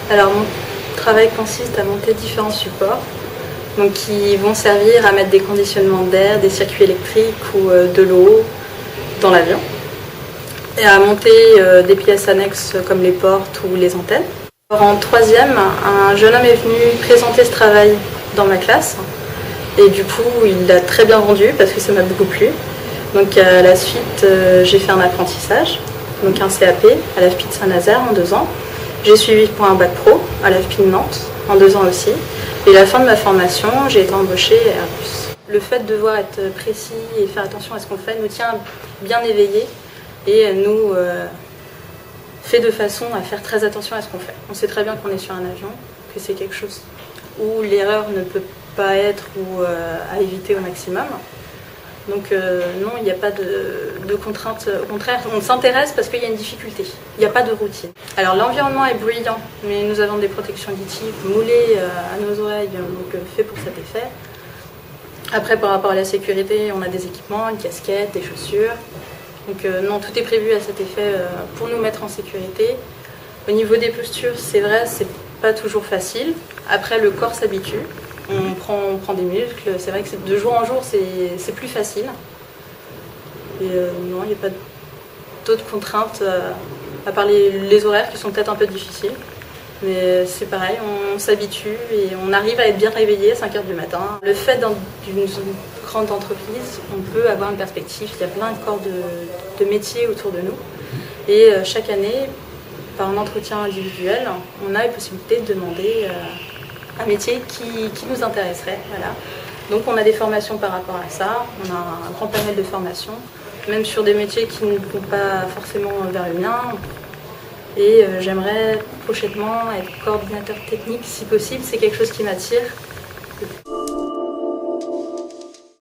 Alors mon travail consiste à monter différents supports donc, qui vont servir à mettre des conditionnements d'air, des circuits électriques ou de l'eau dans l'avion et à monter des pièces annexes comme les portes ou les antennes. En troisième, un jeune homme est venu présenter ce travail dans ma classe et du coup il l'a très bien rendu parce que ça m'a beaucoup plu. Donc à la suite j'ai fait un apprentissage, donc un CAP à l'AFPI de Saint-Nazaire en 2 ans. J'ai suivi pour un bac pro à l'AFPI de Nantes en 2 ans aussi. Et à la fin de ma formation, j'ai été embauchée à Airbus. Le fait de devoir être précis et faire attention à ce qu'on fait nous tient bien éveillés et nous fait de façon à faire très attention à ce qu'on fait. On sait très bien qu'on est sur un avion, que c'est quelque chose où l'erreur ne peut pas être ou à éviter au maximum. Donc non, il n'y a pas de contrainte. Au contraire, on s'intéresse parce qu'il y a une difficulté. Il n'y a pas de routine. Alors l'environnement est bruyant, mais nous avons des protections auditives moulées à nos oreilles, donc fait pour cet effet. Après, par rapport à la sécurité, on a des équipements, une casquette, des chaussures. Donc non, tout est prévu à cet effet pour nous mettre en sécurité. Au niveau des postures, c'est vrai, c'est pas toujours facile. Après, le corps s'habitue. On prend des muscles, c'est vrai que de jour en jour c'est plus facile. Et non, il n'y a pas d'autres contraintes à part les horaires qui sont peut-être un peu difficiles. Mais c'est pareil, on s'habitue et on arrive à être bien réveillé à 5h du matin. Le fait d'une grande entreprise, on peut avoir une perspective, il y a plein de corps de métiers autour de nous. Et chaque année, par un entretien individuel, on a la possibilité de demander un métier qui nous intéresserait. Voilà. Donc on a des formations par rapport à ça, on a un grand panel de formations, même sur des métiers qui ne vont pas forcément vers le mien. Et j'aimerais prochainement être coordinateur technique si possible, c'est quelque chose qui m'attire.